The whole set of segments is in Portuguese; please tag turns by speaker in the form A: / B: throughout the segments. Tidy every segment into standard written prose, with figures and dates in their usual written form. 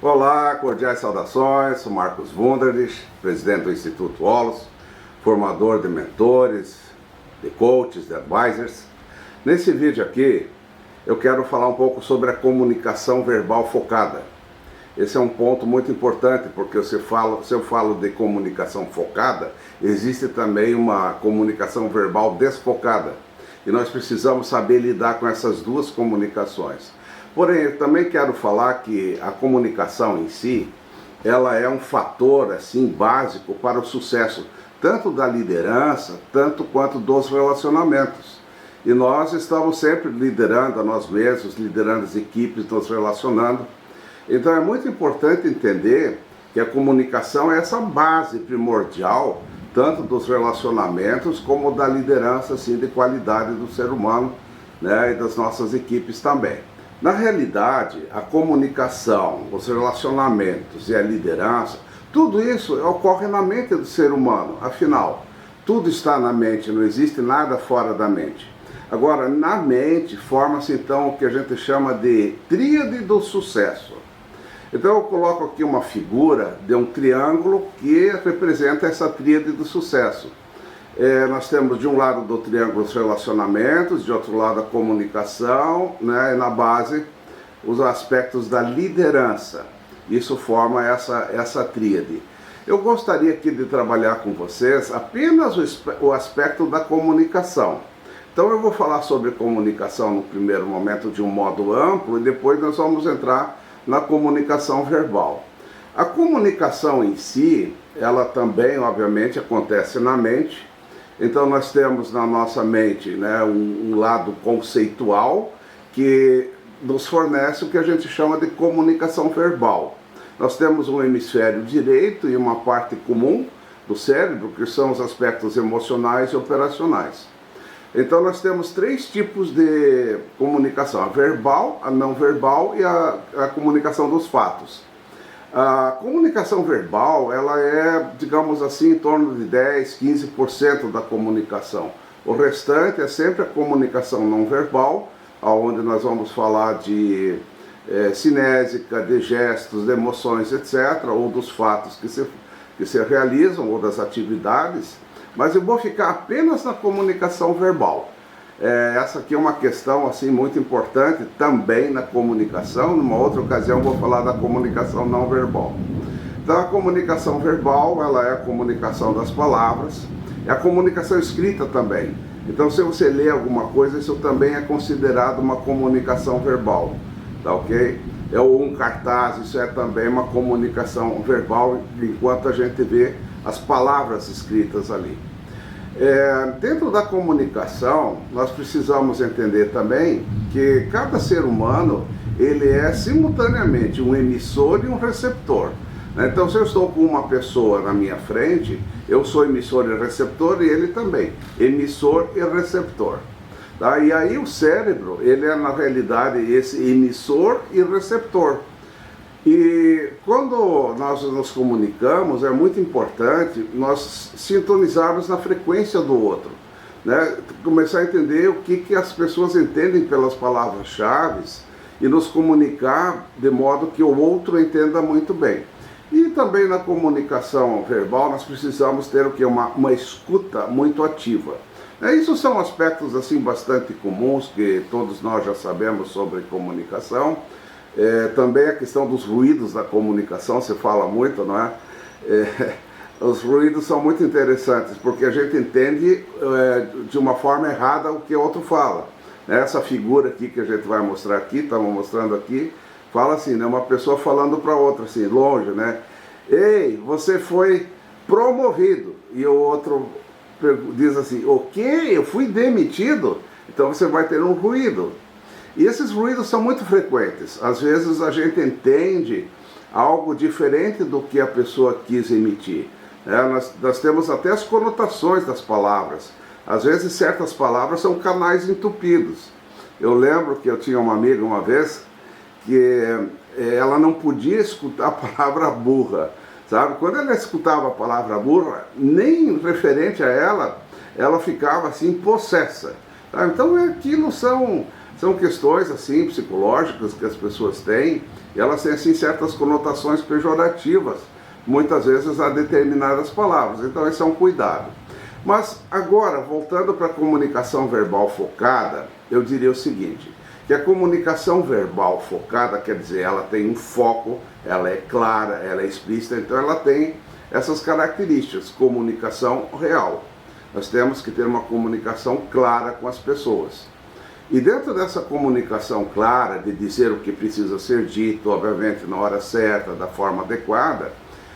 A: Olá, cordiais saudações, sou Marcos Wunderlich, presidente do Instituto Holos, formador de mentores, de coaches, de advisors. Nesse vídeo aqui, eu quero falar um pouco sobre a comunicação verbal focada. Esse é um ponto muito importante, porque se eu falo de comunicação focada, existe também uma comunicação verbal desfocada. E nós precisamos saber lidar com essas duas comunicações. Porém, eu também quero falar que a comunicação em si, ela é um fator assim básico para o sucesso, tanto da liderança, tanto quanto dos relacionamentos. E nós estamos sempre liderando a nós mesmos, liderando as equipes, nos relacionando. Então é muito importante entender que a comunicação é essa base primordial, tanto dos relacionamentos como da liderança assim, de qualidade do ser humano, né, e das nossas equipes também. Na realidade, a comunicação, os relacionamentos e a liderança, tudo isso ocorre na mente do ser humano. Afinal, tudo está na mente, não existe nada fora da mente. Agora, na mente, forma-se então o que a gente chama de tríade do sucesso. Então eu coloco aqui uma figura de um triângulo que representa essa tríade do sucesso. Nós temos de um lado do triângulo os relacionamentos, de outro lado a comunicação, né, e na base os aspectos da liderança. Isso forma essa tríade. Eu gostaria aqui de trabalhar com vocês apenas o aspecto da comunicação. Então eu vou falar sobre comunicação no primeiro momento de um modo amplo e depois nós vamos entrar na comunicação verbal. A comunicação em si, ela também obviamente acontece na mente. Então nós temos na nossa mente, né, um lado conceitual que nos fornece o que a gente chama de comunicação verbal. Nós temos um hemisfério direito e uma parte comum do cérebro, que são os aspectos emocionais e operacionais. Então nós temos três tipos de comunicação: a verbal, a não verbal e a comunicação dos fatos. A comunicação verbal, ela é, digamos assim, em torno de 10, 15% da comunicação. O restante é sempre a comunicação não verbal, onde nós vamos falar de cinésica, de gestos, de emoções, etc., ou dos fatos que se realizam, ou das atividades, mas eu vou ficar apenas na comunicação verbal. Essa aqui é uma questão assim, muito importante também na comunicação. Numa outra ocasião vou falar da comunicação não verbal. Então a comunicação verbal, ela é a comunicação das palavras, é a comunicação escrita também. Então se você lê alguma coisa, isso também é considerado uma comunicação verbal, tá ok? Um cartaz, isso é também uma comunicação verbal, enquanto a gente vê as palavras escritas ali. Dentro da comunicação, nós precisamos entender também que cada ser humano, ele é simultaneamente um emissor e um receptor. Então, se eu estou com uma pessoa na minha frente, eu sou emissor e receptor, e ele também, emissor e receptor. Tá? E aí o cérebro, ele é na realidade esse emissor e receptor. E quando nós nos comunicamos, é muito importante nós sintonizarmos na frequência do outro, né? Começar a entender o que as pessoas entendem pelas palavras-chave e nos comunicar de modo que o outro entenda muito bem. E também na comunicação verbal nós precisamos ter o que? Uma escuta muito ativa. Isso são aspectos assim bastante comuns que todos nós já sabemos sobre comunicação. Também a questão dos ruídos da comunicação, se fala muito, não é? Os ruídos são muito interessantes, porque a gente entende de uma forma errada o que o outro fala. Essa figura aqui que a gente vai mostrar aqui, estamos mostrando aqui, fala assim, né? Uma pessoa falando para outra, assim, longe, né? Ei, você foi promovido. E o outro diz assim, o quê? Eu fui demitido? Então você vai ter um ruído. E esses ruídos são muito frequentes. Às vezes a gente entende algo diferente do que a pessoa quis emitir. Nós temos até as conotações das palavras. Às vezes certas palavras são canais entupidos. Eu lembro que eu tinha uma amiga uma vez que ela não podia escutar a palavra burra. Sabe? Quando ela escutava a palavra burra, nem referente a ela ficava assim possessa. Tá? Então aquilo são São questões assim psicológicas que as pessoas têm, e elas têm assim certas conotações pejorativas, muitas vezes a determinadas palavras. Então esse é um cuidado. Mas agora, voltando para a comunicação verbal focada, eu diria o seguinte, que a comunicação verbal focada, quer dizer, ela tem um foco, ela é clara, ela é explícita, então ela tem essas características, comunicação real. Nós temos que ter uma comunicação clara com as pessoas. E dentro dessa comunicação clara, de dizer o que precisa ser dito, obviamente na hora certa, da forma adequada,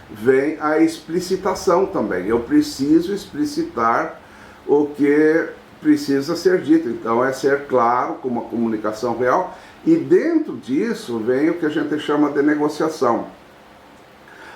A: vem a explicitação também. Eu preciso explicitar o que precisa ser dito. Então é ser claro com uma comunicação real. E dentro disso vem o que a gente chama de negociação.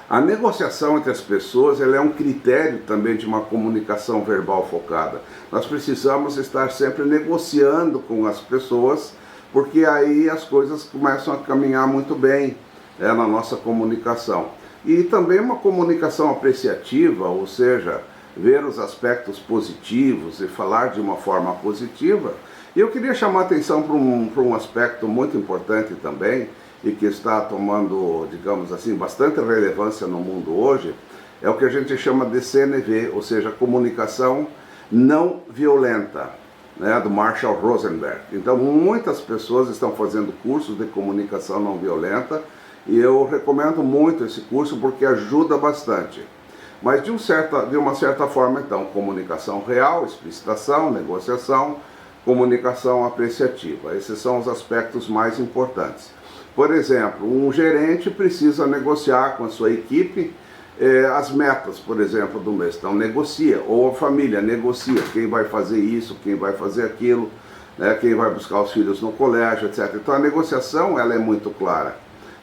A: A negociação entre as pessoas, ela é um critério também de uma comunicação verbal focada. Nós precisamos estar sempre negociando com as pessoas, porque aí as coisas começam a caminhar muito bem na nossa comunicação. E também uma comunicação apreciativa, ou seja, ver os aspectos positivos e falar de uma forma positiva. E eu queria chamar a atenção para um aspecto muito importante também, e que está tomando, digamos assim, bastante relevância no mundo hoje, é o que a gente chama de CNV, ou seja, comunicação não violenta, né, do Marshall Rosenberg. Então muitas pessoas estão fazendo cursos de comunicação não violenta, e eu recomendo muito esse curso porque ajuda bastante. Mas de uma certa forma, então, comunicação real, explicitação, negociação, comunicação apreciativa. Esses são os aspectos mais importantes. Por exemplo, um gerente precisa negociar com a sua equipe as metas, por exemplo, do mês. Então negocia, ou a família negocia quem vai fazer isso, quem vai fazer aquilo, né, quem vai buscar os filhos no colégio, etc. Então a negociação ela é muito clara,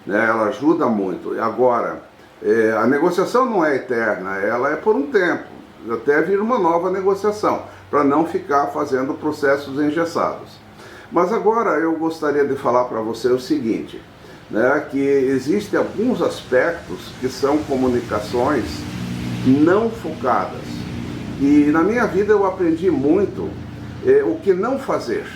A: né, ela ajuda muito. Agora, a negociação não é eterna, ela é por um tempo, até vir uma nova negociação, para não ficar fazendo processos engessados. Mas agora eu gostaria de falar para você o seguinte, né, que existem alguns aspectos que são comunicações não focadas. E na minha vida eu aprendi muito o que não fazer,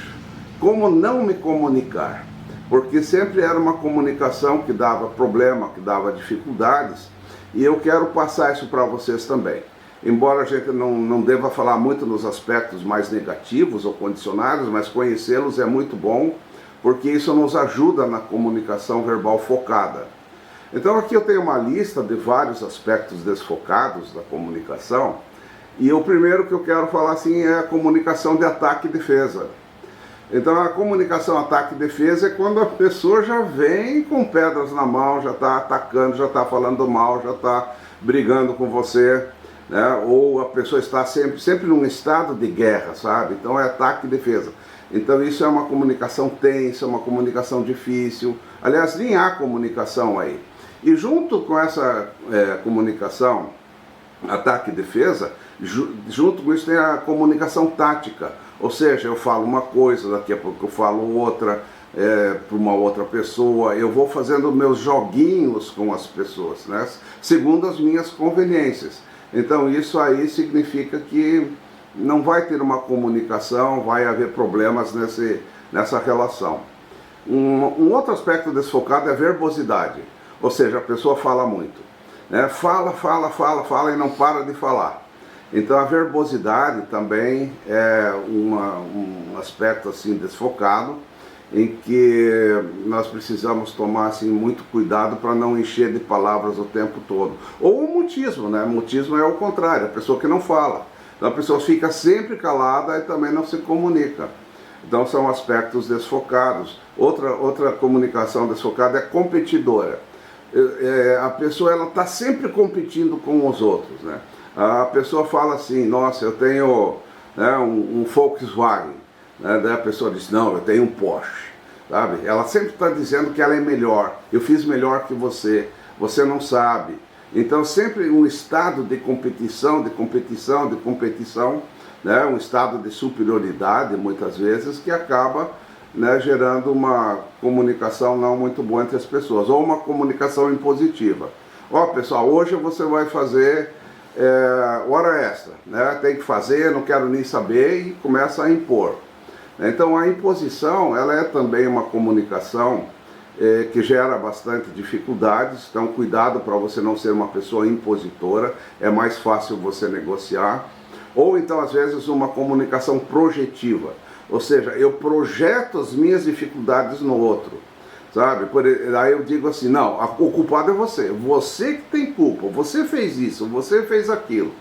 A: como não me comunicar, porque sempre era uma comunicação que dava problema, que dava dificuldades, e eu quero passar isso para vocês também. Embora a gente não deva falar muito nos aspectos mais negativos ou condicionados, mas conhecê-los é muito bom, porque isso nos ajuda na comunicação verbal focada. Então aqui eu tenho uma lista de vários aspectos desfocados da comunicação, e o primeiro que eu quero falar assim é a comunicação de ataque e defesa. Então a comunicação ataque e defesa é quando a pessoa já vem com pedras na mão, já está atacando, já está falando mal, já está brigando com você, né? Ou a pessoa está sempre num estado de guerra, sabe? Então é ataque e defesa. Então isso é uma comunicação tensa, uma comunicação difícil. Aliás, nem há comunicação aí. E junto com essa comunicação, ataque e defesa, junto com isso tem a comunicação tática. Ou seja, eu falo uma coisa, daqui a pouco eu falo outra para uma outra pessoa. Eu vou fazendo meus joguinhos com as pessoas, né? Segundo as minhas conveniências. Então isso aí significa que não vai ter uma comunicação, vai haver problemas nessa relação. Um outro aspecto desfocado é a verbosidade, ou seja, a pessoa fala muito, né? Fala e não para de falar. Então a verbosidade também é um aspecto assim desfocado, em que nós precisamos tomar assim, muito cuidado para não encher de palavras o tempo todo. Ou o mutismo, né? O mutismo é o contrário, a pessoa que não fala. Então a pessoa fica sempre calada e também não se comunica. Então são aspectos desfocados. Outra comunicação desfocada é competidora. A pessoa está sempre competindo com os outros, né? A pessoa fala assim, nossa, eu tenho, né, um Volkswagen, né? Daí a pessoa diz, não, eu tenho um Porsche, sabe? Ela sempre está dizendo que ela é melhor, eu fiz melhor que você não sabe. Então sempre um estado de competição, né? Um estado de superioridade muitas vezes que acaba, né, gerando uma comunicação não muito boa entre as pessoas, ou uma comunicação impositiva. Ó, pessoal, hoje você vai fazer hora extra, né? Tem que fazer, não quero nem saber, e começa a impor. Então a imposição, ela é também uma comunicação que gera bastante dificuldades, então cuidado para você não ser uma pessoa impositora, é mais fácil você negociar. Ou então às vezes uma comunicação projetiva, ou seja, eu projeto as minhas dificuldades no outro, sabe? Aí eu digo assim, não, o culpado é você que tem culpa, você fez isso, você fez aquilo.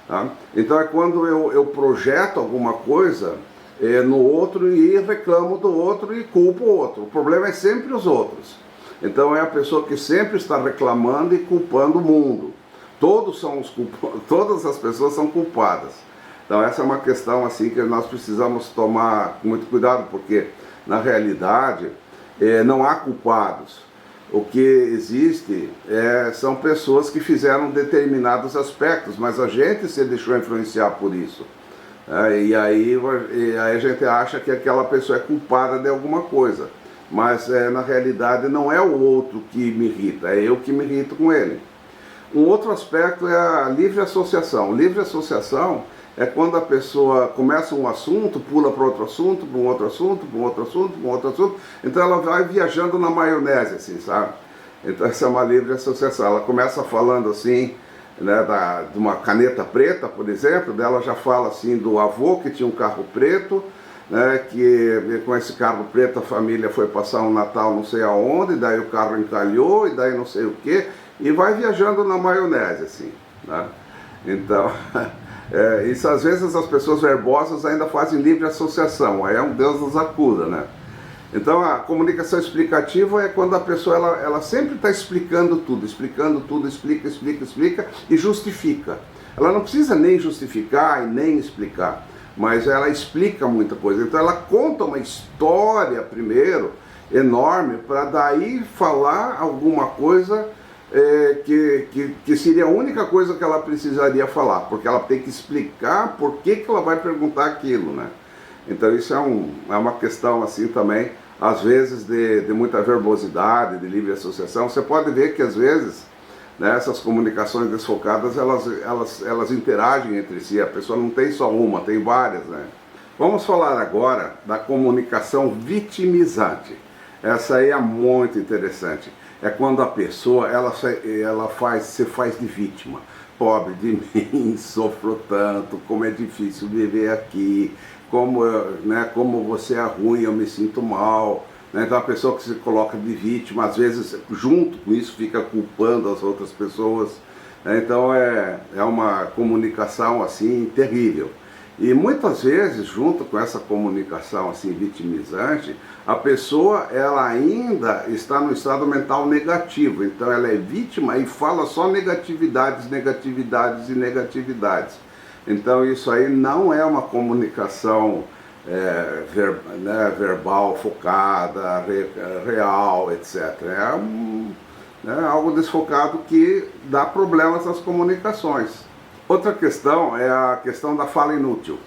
A: Tá? Então é quando eu projeto alguma coisa no outro e reclamo do outro e culpo o outro. O problema é sempre os outros. Então é a pessoa que sempre está reclamando e culpando o mundo. Todas as pessoas são culpadas. Então essa é uma questão assim que nós precisamos tomar muito cuidado, porque na realidade não há culpados. O que existe são pessoas que fizeram determinados aspectos, mas a gente se deixou influenciar por isso. E aí a gente acha que aquela pessoa é culpada de alguma coisa, mas na realidade não é o outro que me irrita, é eu que me irrito com ele. Um outro aspecto é a livre associação. Livre associação é quando a pessoa começa um assunto, pula para outro assunto, para um outro assunto, para um outro assunto, para um outro assunto, então ela vai viajando na maionese, assim, sabe? Então essa é uma livre associação. Ela começa falando assim, né, de uma caneta preta, por exemplo, dela já fala assim do avô que tinha um carro preto, né, que com esse carro preto a família foi passar um Natal não sei aonde, daí o carro encalhou, e daí não sei o que, e vai viajando na maionese, assim, né? Então, isso às vezes as pessoas verbosas ainda fazem livre associação, aí é um Deus nos acuda, né? Então a comunicação explicativa é quando a pessoa ela sempre está explicando tudo, explica e justifica. Ela não precisa nem justificar e nem explicar, mas ela explica muita coisa. Então ela conta uma história primeiro, enorme, para daí falar alguma coisa que seria a única coisa que ela precisaria falar, porque ela tem que explicar por que ela vai perguntar aquilo, né? Então isso é uma questão assim também, às vezes de muita verbosidade, de livre associação. Você pode ver que às vezes, né, essas comunicações desfocadas, elas interagem entre si, a pessoa não tem só uma, tem várias, né? Vamos falar agora da comunicação vitimizante. Essa aí é muito interessante. É quando a pessoa se faz de vítima. Pobre de mim, sofro tanto, como é difícil viver aqui, como você é ruim, eu me sinto mal. Né? Então a pessoa que se coloca de vítima, às vezes junto com isso fica culpando as outras pessoas. Né? Então é uma comunicação assim terrível. E muitas vezes, junto com essa comunicação assim vitimizante, a pessoa ela ainda está no estado mental negativo. Então ela é vítima e fala só negatividades, negatividades e negatividades. Então isso aí não é uma comunicação verbal, focada, real, etc. É algo desfocado que dá problemas nas comunicações. Outra questão é a questão da fala inútil.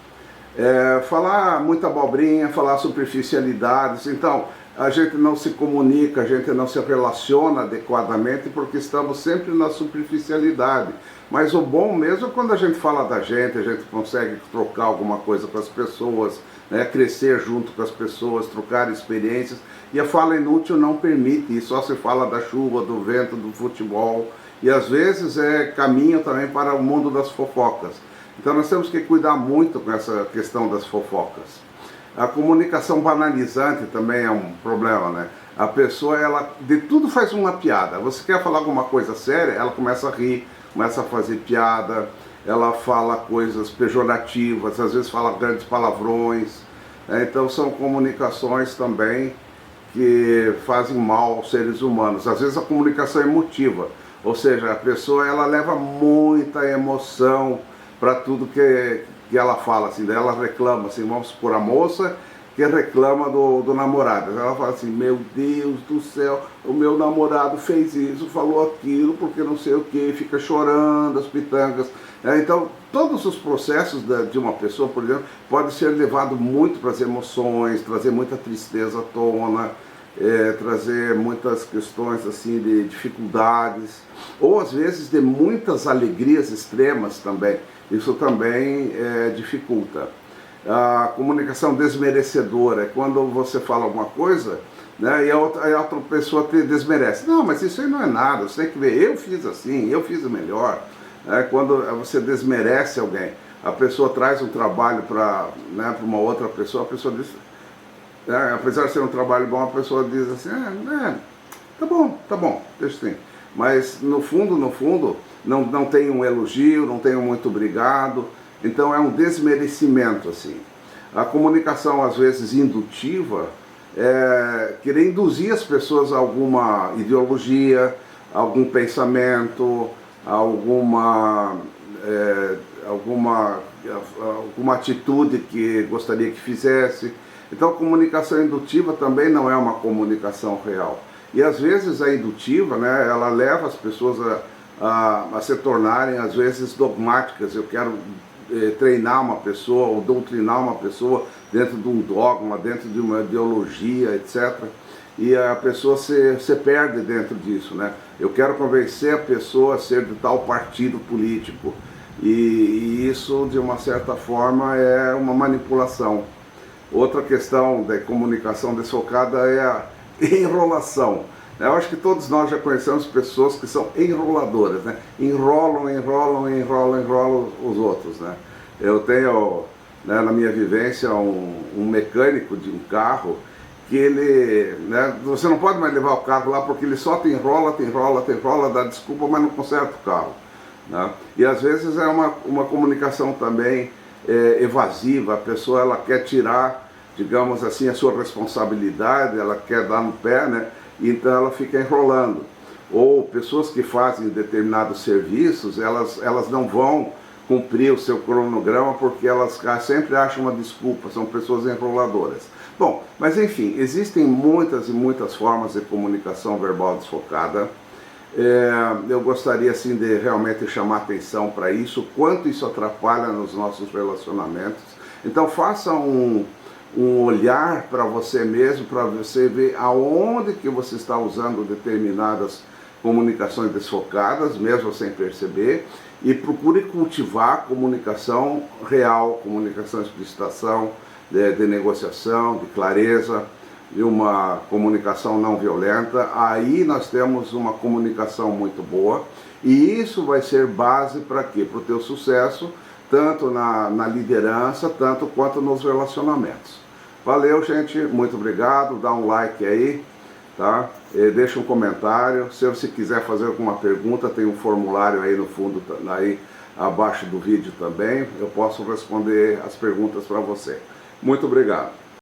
A: Falar muita abobrinha, falar superficialidades. Então, a gente não se comunica, a gente não se relaciona adequadamente porque estamos sempre na superficialidade. Mas o bom mesmo é quando a gente fala da gente, a gente consegue trocar alguma coisa com as pessoas, né, crescer junto com as pessoas, trocar experiências. E a fala inútil não permite isso, só se fala da chuva, do vento, do futebol. E às vezes caminho também para o mundo das fofocas. Então nós temos que cuidar muito com essa questão das fofocas. A comunicação banalizante também é um problema, né? A pessoa, ela de tudo faz uma piada. Você quer falar alguma coisa séria, ela começa a rir, começa a fazer piada, ela fala coisas pejorativas, às vezes fala grandes palavrões. Então são comunicações também que fazem mal aos seres humanos. Às vezes a comunicação é emotiva. Ou seja, a pessoa ela leva muita emoção para tudo que ela fala, assim, daí ela reclama, assim, vamos supor, a moça que reclama do namorado. Ela fala assim, meu Deus do céu, o meu namorado fez isso, falou aquilo, porque não sei o que, fica chorando as pitangas. Então, todos os processos de uma pessoa, por exemplo, pode ser levado muito para as emoções, trazer muita tristeza à tona, trazer muitas questões assim de dificuldades, ou às vezes de muitas alegrias extremas também. Isso também dificulta. A comunicação desmerecedora é quando você fala alguma coisa, né, e a outra pessoa te desmerece. Não, mas isso aí não é nada, você tem que ver, eu fiz assim, eu fiz o melhor. Quando você desmerece alguém, a pessoa traz um trabalho para, né, uma outra pessoa, a pessoa diz, apesar de ser um trabalho bom, a pessoa diz assim, tá bom, deixa assim. Mas no fundo, não tem um elogio, não tem um muito obrigado, então é um desmerecimento assim. A comunicação às vezes indutiva é querer induzir as pessoas a alguma ideologia, algum pensamento, alguma atitude que gostaria que fizesse. Então a comunicação indutiva também não é uma comunicação real. E às vezes a indutiva, né, ela leva as pessoas a se tornarem às vezes dogmáticas. Eu quero treinar uma pessoa ou doutrinar uma pessoa dentro de um dogma, dentro de uma ideologia, etc. E a pessoa se perde dentro disso, né? Eu quero convencer a pessoa a ser de tal partido político. E isso, de uma certa forma, é uma manipulação. Outra questão da comunicação desfocada é a enrolação. Eu acho que todos nós já conhecemos pessoas que são enroladoras, né? Enrolam os outros, né? Eu tenho, né, na minha vivência, um mecânico de um carro que ele, né, você não pode mais levar o carro lá porque ele só te enrola, dá desculpa, mas não conserta o carro, né? E às vezes é uma comunicação também evasiva. A pessoa ela quer tirar, digamos assim, a sua responsabilidade, ela quer dar no pé, né? Então ela fica enrolando. Ou pessoas que fazem determinados serviços, elas não vão cumprir o seu cronograma porque elas sempre acham uma desculpa, são pessoas enroladoras. Bom, mas enfim, existem muitas e muitas formas de comunicação verbal desfocada. Eu gostaria assim de realmente chamar atenção para isso, quanto isso atrapalha nos nossos relacionamentos. Então faça um olhar para você mesmo, para você ver aonde que você está usando determinadas comunicações desfocadas, mesmo sem perceber, e procure cultivar comunicação real, comunicação de explicitação, de negociação, de clareza, de uma comunicação não violenta. Aí nós temos uma comunicação muito boa, e isso vai ser base para quê? Para o teu sucesso, tanto na liderança, tanto quanto nos relacionamentos. Valeu, gente, muito obrigado, dá um like aí, tá? Deixa um comentário. Se você quiser fazer alguma pergunta, tem um formulário aí no fundo, aí abaixo do vídeo também, eu posso responder as perguntas para você. Muito obrigado.